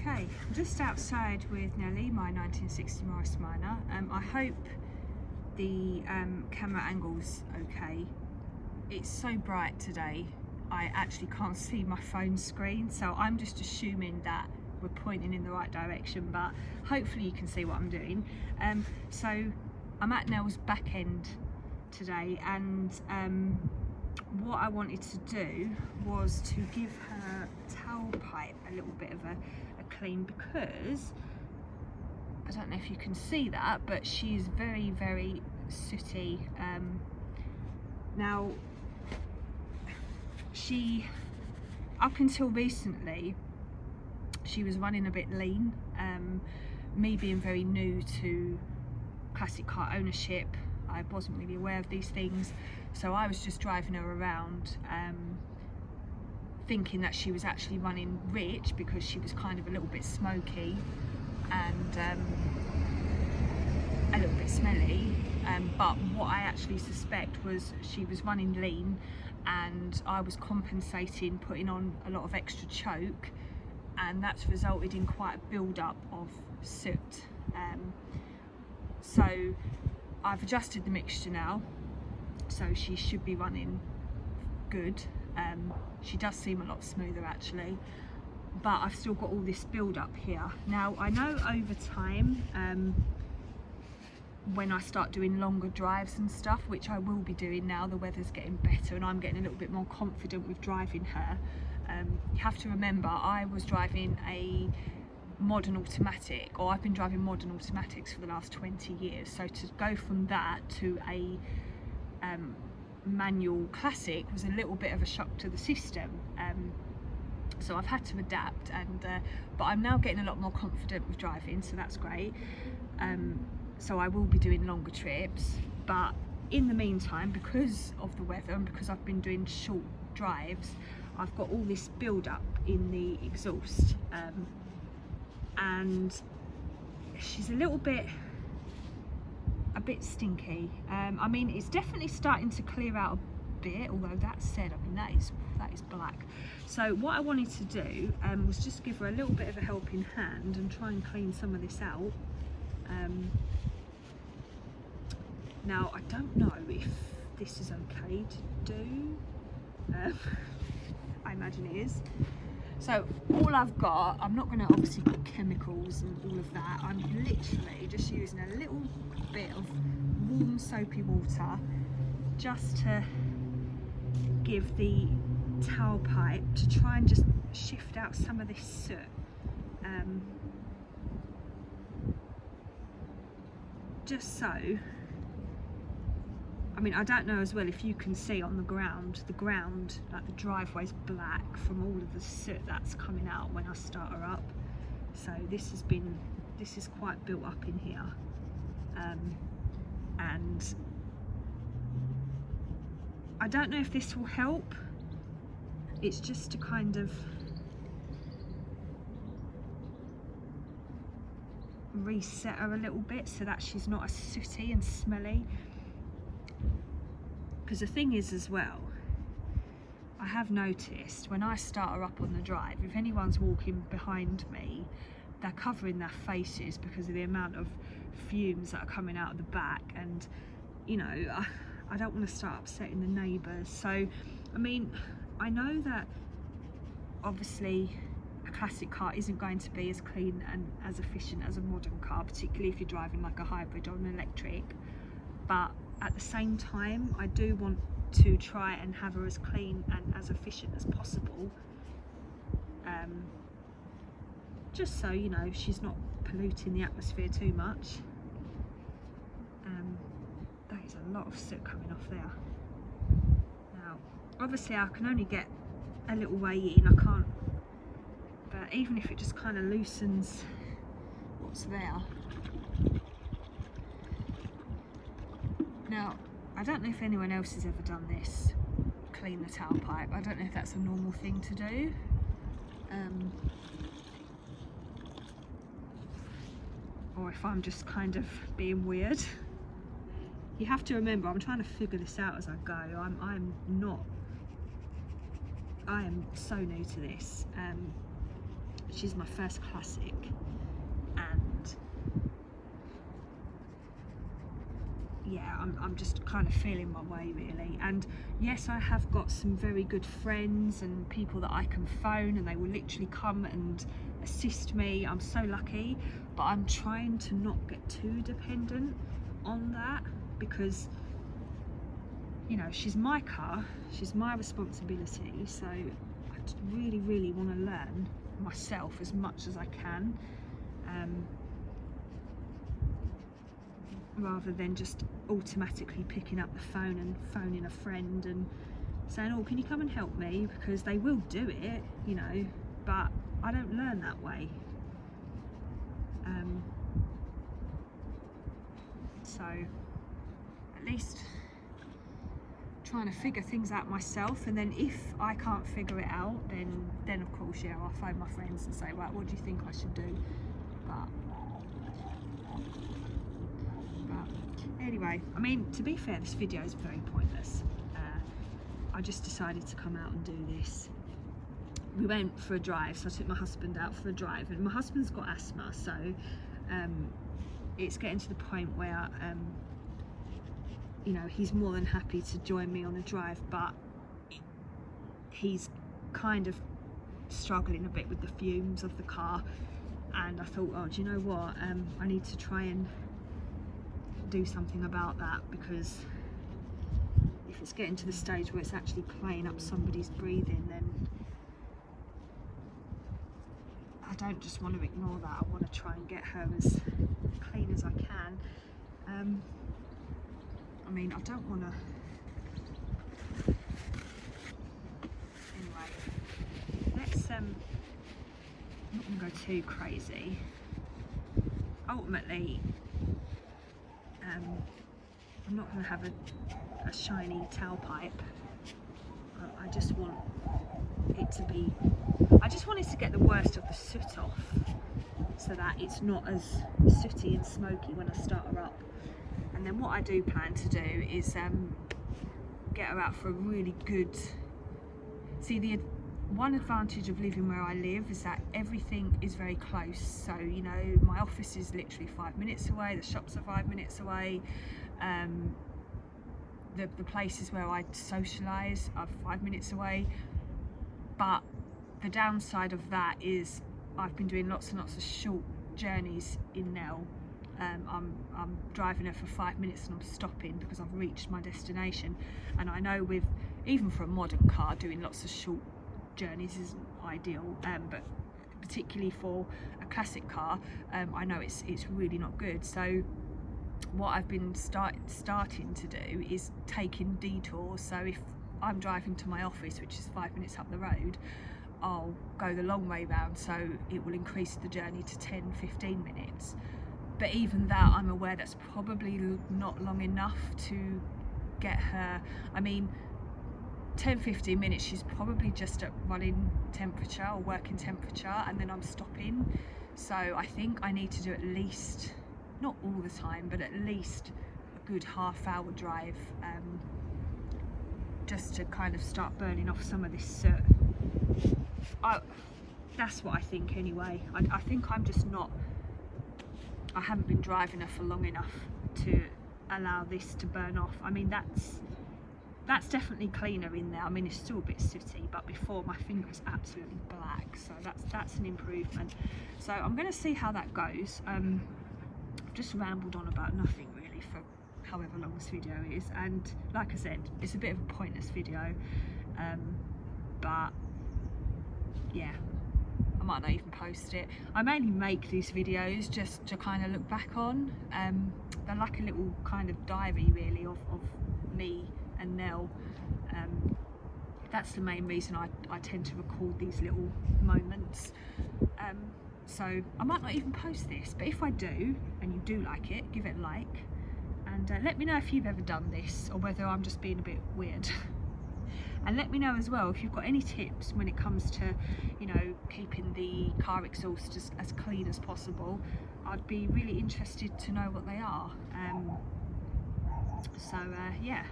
Okay, I'm just outside with Nellie, my 1960 Morris Minor. I hope the camera angle's okay. It's so bright today, I actually can't see my phone screen, so I'm just assuming that we're pointing in the right direction, but hopefully you can see what I'm doing. So I'm at Nell's back end today, and what I wanted to do was to give her tailpipe a little bit of a clean, because I don't know if you can see that, but she's very, very sooty. Now, she, up until recently, she was running a bit lean. Me being very new to classic car ownership, I wasn't really aware of these things, so I was just driving her around thinking that she was actually running rich, because she was kind of a little bit smoky and a little bit smelly, but what I actually suspect was she was running lean, and I was compensating, putting on a lot of extra choke, and that's resulted in quite a build-up of soot. So I've adjusted the mixture now, so she should be running good. She does seem a lot smoother actually, but I've still got all this build up here. Now, I know over time, when I start doing longer drives and stuff, which I will be doing now, the weather's getting better and I'm getting a little bit more confident with driving her. You have to remember, I was driving a modern automatic, or I've been driving modern automatics for the last 20 years, so to go from that to a manual classic was a little bit of a shock to the system. So I've had to adapt, and but I'm now getting a lot more confident with driving, so that's great. So I will be doing longer trips, but in the meantime, because of the weather and because I've been doing short drives, I've got all this build up in the exhaust, and she's a bit stinky. I mean, it's definitely starting to clear out a bit, although that said, I mean, that is black. So what I wanted to do was just give her a little bit of a helping hand and try and clean some of this out. Now, I don't know if this is okay to do. I imagine it is. So all I've got, I'm not going to obviously put chemicals and all of that. I'm literally just using a little bit of warm soapy water just to give the tailpipe, to try and just shift out some of this soot. Just so, I mean, I don't know as well if you can see on the ground, like the driveway's black from all of the soot that's coming out when I start her up. So this is quite built up in here. And I don't know if this will help. It's just to kind of reset her a little bit so that she's not as sooty and smelly. Because the thing is as well, I have noticed when I start her up on the drive, if anyone's walking behind me, they're covering their faces because of the amount of fumes that are coming out of the back, and you know, I don't want to start upsetting the neighbours. So I mean, I know that obviously a classic car isn't going to be as clean and as efficient as a modern car, particularly if you're driving like a hybrid or an electric, but at the same time, I do want to try and have her as clean and as efficient as possible, just so, you know, she's not polluting the atmosphere too much. That is a lot of soot coming off there. Now, obviously I can only get a little way in, I can't, but even if it just kind of loosens what's there. Now, I don't know if anyone else has ever done this, clean the tailpipe. I don't know if that's a normal thing to do. Or if I'm just kind of being weird. You have to remember, I'm trying to figure this out as I go. I am so new to this. she's my first classic, and yeah, I'm just kind of feeling my way really. And yes, I have got some very good friends and people that I can phone and they will literally come and assist me. I'm so lucky, but I'm trying to not get too dependent on that, because you know, she's my car, she's my responsibility, so I really want to learn myself as much as I can, rather than just automatically picking up the phone and phoning a friend and saying, oh, can you come and help me, because they will do it, you know, but I don't learn that way. So at least trying to figure things out myself, and then if I can't figure it out, then of course, yeah, I'll phone my friends and say, right, what do you think I should do? But anyway, I mean, to be fair, this video is very pointless. I just decided to come out and do this. We went for a drive, so I took my husband out for a drive, and my husband's got asthma, so it's getting to the point where you know, he's more than happy to join me on a drive, but he's kind of struggling a bit with the fumes of the car, and I thought, oh, do you know what, I need to try and do something about that, because if it's getting to the stage where it's actually playing up somebody's breathing, then I don't just want to ignore that. I want to try and get her as clean as I can. I mean, I don't want to. Anyway, let's I'm not going to go too crazy. Ultimately, I'm not going to have a shiny tailpipe. I just want it to be, I just want it to get the worst of the soot off, so that it's not as sooty and smoky when I start her up. And then what I do plan to do is get her out for a really good, see, the one advantage of living where I live is that everything is very close. So, you know, my office is literally 5 minutes away, the shops are 5 minutes away, the places where I socialise are 5 minutes away. But the downside of that is I've been doing lots and lots of short journeys in Nell. I'm driving her for 5 minutes and I'm stopping because I've reached my destination. And I know with, even for a modern car, doing lots of short journeys isn't ideal, but particularly for a classic car, I know it's really not good. So what I've been starting to do is taking detours. So if I'm driving to my office, which is 5 minutes up the road, I'll go the long way round, so it will increase the journey to 10-15 minutes. But even that, I'm aware that's probably not long enough to get her. I mean, 10-15 minutes, she's probably just at running temperature or working temperature, and then I'm stopping. So I think I need to do at least, not all the time, but at least a good half-hour drive, just to kind of start burning off some of this soot. That's what I think anyway. I think I'm just not, I haven't been driving her for long enough to allow this to burn off. I mean, that's definitely cleaner in there. I mean, it's still a bit sooty, but before my finger was absolutely black, so that's an improvement. So I'm going to see how that goes. I've just rambled on about nothing really for however long this video is, and like I said, it's a bit of a pointless video, but yeah, I might not even post it. I mainly make these videos just to kind of look back on. They're like a little kind of diary really of me and Nell. That's the main reason I tend to record these little moments. So I might not even post this, but if I do and you do like it, give it a like, and let me know if you've ever done this or whether I'm just being a bit weird. And let me know as well if you've got any tips when it comes to, you know, keeping the car exhaust as clean as possible. I'd be really interested to know what they are. So yeah,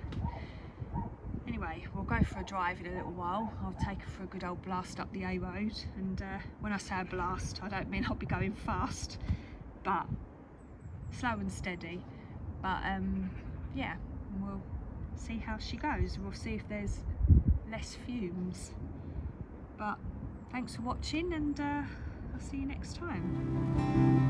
Anyway, we'll go for a drive in a little while. I'll take her for a good old blast up the A road, and when I say a blast, I don't mean I'll be going fast, but slow and steady. But yeah, we'll see how she goes. We'll see if there's less fumes. But thanks for watching, and I'll see you next time.